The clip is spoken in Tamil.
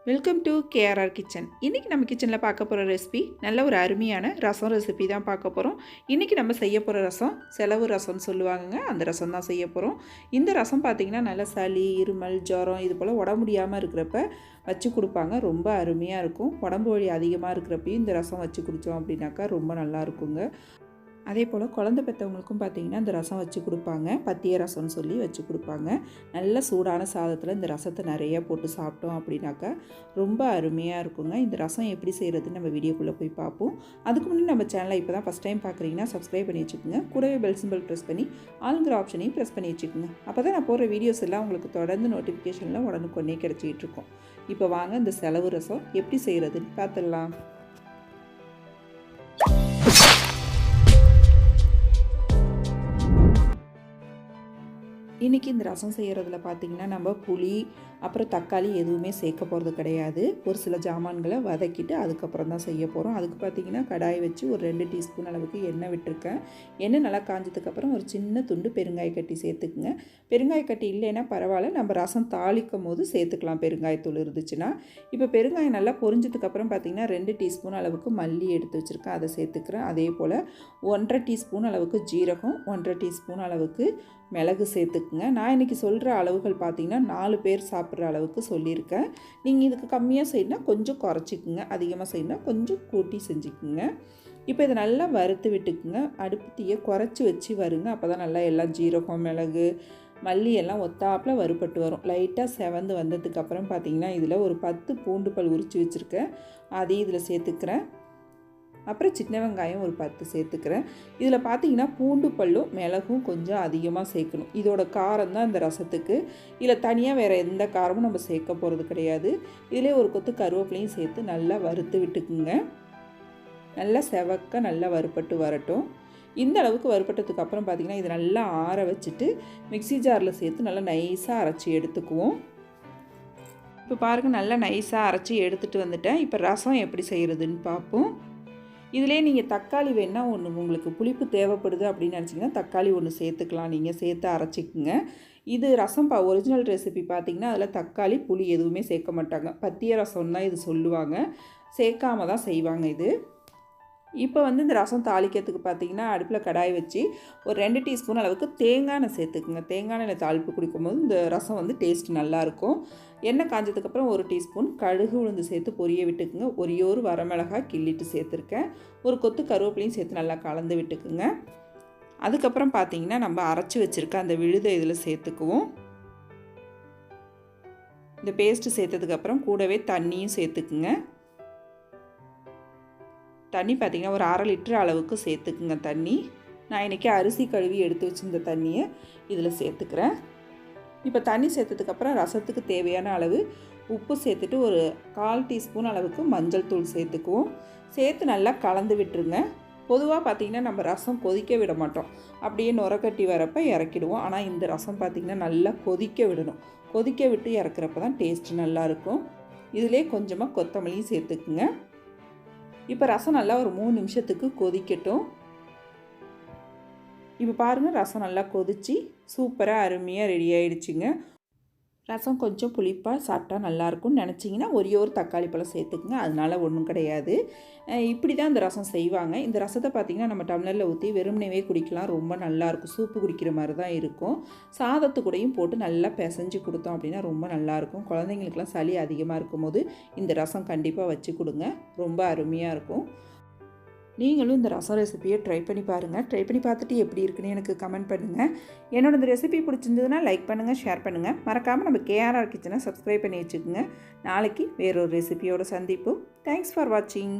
Welcome to KRR kitchen. இன்றைக்கி நம்ம கிச்சனில் பார்க்க போகிற ரெசிபி நல்ல ஒரு அருமையான ரசம் ரெசிபி தான் பார்க்க போகிறோம். இன்றைக்கி நம்ம செய்ய போகிற ரசம் செலவு ரசம்னு சொல்லுவாங்கங்க. அந்த ரசம் தான் செய்ய போகிறோம். இந்த ரசம் பார்த்திங்கன்னா நல்ல சளி, இருமல், ஜுரம் இது போல் உடம்பு முடியாமல் இருக்கிறப்ப வச்சு கொடுப்பாங்க. ரொம்ப அருமையாக இருக்கும். உடம்பு வலி அதிகமாக இருக்கிறப்பையும் இந்த ரசம் வச்சு குடித்தோம் அப்படின்னாக்கா ரொம்ப நல்லா இருக்குங்க. அதே போல் குழந்தை பெற்றவங்களுக்கும் பார்த்திங்கன்னா இந்த ரசம் வச்சு கொடுப்பாங்க. பத்திய ரசம்னு சொல்லி வச்சு கொடுப்பாங்க. நல்ல சூடான சாதத்தில் இந்த ரசத்தை நிறைய போட்டு சாப்பிட்டோம் அப்படின்னாக்கா ரொம்ப அருமையாக இருக்குங்க. இந்த ரசம் எப்படி செய்கிறதுன்னு நம்ம வீடியோக்குள்ளே போய் பார்ப்போம். அதுக்கு முன்னாடி நம்ம சேனலை இப்போ தான் ஃபஸ்ட் டைம் பார்க்குறீங்கன்னா சப்ஸ்கிரைப் பண்ணி வச்சுக்கோங்க. கூடவே பெல் சிம்பிள் ப்ரெஸ் பண்ணி ஆளுங்கிற ஆப்ஷனையும் ப்ரெஸ் பண்ணி வச்சுக்கோங்க. அப்போ தான் நான் போகிற வீடியோஸ் எல்லாம் உங்களுக்கு தொடர்ந்து நோட்டிஃபிகேஷனில் உடனுக்குடனே கிடச்சிக்கிட்டு இருக்கும். இப்போ வாங்க இந்த செலவு ரசம் எப்படி செய்கிறதுன்னு பார்த்துடலாம். இன்றைக்கி இந்த ரசம் செய்கிறதுல பார்த்திங்கன்னா நம்ம புளி அப்புறம் தக்காளி எதுவுமே சேர்க்க போகிறது கிடையாது. ஒரு சில ஜாமான்களை வதக்கிட்டு அதுக்கப்புறம் தான் செய்ய போகிறோம். அதுக்கு பார்த்திங்கன்னா கடாய் வச்சு ஒரு 2 டீஸ்பூன் அளவுக்கு எண்ணெய் விட்டுருக்கேன். எண்ணெய் நல்லா காஞ்சதுக்கப்புறம் ஒரு சின்ன துண்டு பெருங்காய கட்டி சேர்த்துக்குங்க. பெருங்காய கட்டி இல்லைன்னா பரவாயில்ல, நம்ம ரசம் தாளிக்கும் போது சேர்த்துக்கலாம் பெருங்காயத்தூள் இருந்துச்சுன்னா. இப்போ பெருங்காயம் நல்லா பொரிஞ்சதுக்கப்புறம் பார்த்திங்கன்னா 2 டீஸ்பூன் அளவுக்கு மல்லி எடுத்து வச்சுருக்கேன், அதை சேர்த்துக்கிறேன். அதே போல் 1.5 டீஸ்பூன் அளவுக்கு ஜீரகம், 1.5 டீஸ்பூன் அளவுக்கு மிளகு சேர்த்துக்குங்க. நான் இன்றைக்கி சொல்கிற அளவுகள் பார்த்திங்கன்னா 4 பேர் சாப்பிட்ற அளவுக்கு சொல்லியிருக்கேன். நீங்கள் இதுக்கு கம்மியாக செய்யணும்னா கொஞ்சம் குறைச்சிக்குங்க, அதிகமாக செய்யணும்னா கொஞ்சம் கூட்டி செஞ்சுக்குங்க. இப்போ இதை நல்லா வறுத்து விட்டுக்குங்க. அடுப்பு தீயை குறைச்சி வச்சு வருங்க. அப்போ தான் நல்லா எல்லாம் ஜீரகம், மிளகு, மல்லி எல்லாம் ஒத்தாப்பில் வறுபட்டு வரும். லைட்டாக செவந்து வந்ததுக்கப்புறம் பார்த்திங்கன்னா இதில் ஒரு 10 பூண்டு பல் உரித்து வச்சுருக்கேன், அதையும் இதில் சேர்த்துக்கிறேன். அப்புறம் சின்ன வெங்காயம் ஒரு 10 சேர்த்துக்கிறேன். இதில் பார்த்தீங்கன்னா பூண்டு பல்லும் மிளகும் கொஞ்சம் அதிகமாக சேர்க்கணும். இதோட காரம் தான் இந்த ரசத்துக்கு. இதில் தனியாக வேறு எந்த காரமும் நம்ம சேர்க்க போகிறது கிடையாது. இதிலே ஒரு கொத்து கருவேப்பிலையும் சேர்த்து நல்லா வறுத்து விட்டுக்குங்க. நல்லா செவக்க நல்லா வறுபட்டு வரட்டும். இந்த அளவுக்கு வறுபட்டதுக்கு அப்புறம் பார்த்திங்கன்னா இது நல்லா ஆற வச்சுட்டு மிக்ஸி ஜாரில் சேர்த்து நல்லா நைஸாக அரைச்சி எடுத்துக்குவோம். இப்போ பாருங்கள், நல்லா நைஸாக அரைச்சி எடுத்துகிட்டு வந்துட்டேன். இப்போ ரசம் எப்படி செய்கிறதுன்னு பார்ப்போம். இதிலே நீங்கள் தக்காளி வேணால் ஒன்று, உங்களுக்கு புளிப்பு தேவைப்படுது அப்படின்னு நினச்சிங்கன்னா தக்காளி ஒன்று சேர்த்துக்கலாம். நீங்கள் சேர்த்து அரைச்சிக்குங்க. இது ரசம் ஒரிஜினல் ரெசிபி பார்த்திங்கன்னா அதில் தக்காளி புளி எதுவுமே சேர்க்க மாட்டாங்க. பத்திய ரசம் தான் இது சொல்லுவாங்க, சேர்க்காம தான் செய்வாங்க இது. இப்போ இந்த ரசம் தாளிக்கிறதுக்கு பார்த்திங்கன்னா அடுப்பில் கடாய் வச்சு ஒரு 2 டீஸ்பூன் அளவுக்கு தேங்காய் எண்ணெய் சேர்த்துக்குங்க. தேங்காய் எண்ணெய் தாளிப்பு குடிக்கும்போது இந்த ரசம் டேஸ்ட் நல்லாயிருக்கும். எண்ணெய் காஞ்சதுக்கப்புறம் 1 டீஸ்பூன் கடுகு உளுந்து சேர்த்து பொரிய விட்டுக்குங்க. ஒரே ஒரு வரமிளகாய் கிள்ளிட்டு சேர்த்துருக்கேன். ஒரு கொத்து கருவேப்பிலையும் சேர்த்து நல்லா கலந்து விட்டுக்குங்க. அதுக்கப்புறம் பார்த்திங்கன்னா நம்ம அரைச்சி வச்சுருக்க அந்த விழுதை இதில் சேர்த்துக்குவோம். இந்த பேஸ்ட்டு சேர்த்ததுக்கப்புறம் கூடவே தண்ணியும் சேர்த்துக்குங்க. தண்ணி பார்த்திங்கன்னா ஒரு 1/2 லிட்டர் அளவுக்கு சேர்த்துக்குங்க தண்ணி. நான் இன்றைக்கி அரிசி கழுவி எடுத்து வச்சுருந்த தண்ணியை இதில் சேர்த்துக்கிறேன். இப்போ தண்ணி சேர்த்ததுக்கப்புறம் ரசத்துக்கு தேவையான அளவு உப்பு சேர்த்துட்டு ஒரு 1/4 டீஸ்பூன் அளவுக்கு மஞ்சள் தூள் சேர்த்துக்குவோம். சேர்த்து நல்லா கலந்து விட்டுருங்க. பொதுவாக பார்த்திங்கன்னா நம்ம ரசம் கொதிக்க விட மாட்டோம், அப்படியே நுரக்கட்டி வரப்போ இறக்கிடுவோம். ஆனால் இந்த ரசம் பார்த்திங்கன்னா நல்லா கொதிக்க விடணும். கொதிக்க விட்டு இறக்குறப்ப தான் டேஸ்ட் நல்லாயிருக்கும். இதிலே கொஞ்சமாக கொத்தமல்லியும் சேர்த்துக்குங்க. இப்போ ரசம் நல்லா ஒரு 3 நிமிஷத்துக்கு கொதிக்கட்டும். இப்போ பாருங்கள், ரசம் நல்லா கொதிச்சு சூப்பராக அருமையாக ரெடி ஆகிடுச்சிங்க. ரசம் கொஞ்சம் புளிப்பாக சாப்பிட்டா நல்லாயிருக்கும்னு நினச்சிங்கன்னா ஒரே ஒரு தக்காளி பழம் சேர்த்துக்குங்க. அதனால ஒன்றும் கிடையாது. இப்படி தான் இந்த ரசம் செய்வாங்க. இந்த ரசத்தை பார்த்திங்கன்னா நம்ம டம்ளரில் ஊற்றி வெறுமனவே குடிக்கலாம். ரொம்ப நல்லாயிருக்கும். சூப்பு குடிக்கிற மாதிரி தான் இருக்கும். சாதத்து கூடயும் போட்டு நல்லா பிசைஞ்சு கொடுத்தோம் அப்படின்னா ரொம்ப நல்லாயிருக்கும். குழந்தைங்களுக்குலாம் சளி அதிகமாக இருக்கும் போது இந்த ரசம் கண்டிப்பாக வச்சு கொடுங்க. ரொம்ப அருமையாக இருக்கும். நீங்களும் இந்த ரசம் ரெசிபியை ட்ரை பண்ணி பாருங்கள். ட்ரை பண்ணி பார்த்துட்டு எப்படி இருக்குன்னு எனக்கு கமெண்ட் பண்ணுங்கள். என்னோட இந்த ரெசிபி பிடிச்சிருந்ததுன்னா லைக் பண்ணுங்கள், ஷேர் பண்ணுங்கள். மறக்காமல் நம்ம கேஆர்ஆர் கிச்சனை சப்ஸ்கிரைப் பண்ணி வச்சுக்கோங்க. நாளைக்கு வேறொரு ரெசிபியோட சந்திப்போம். தேங்க்ஸ் ஃபார் வாட்சிங்.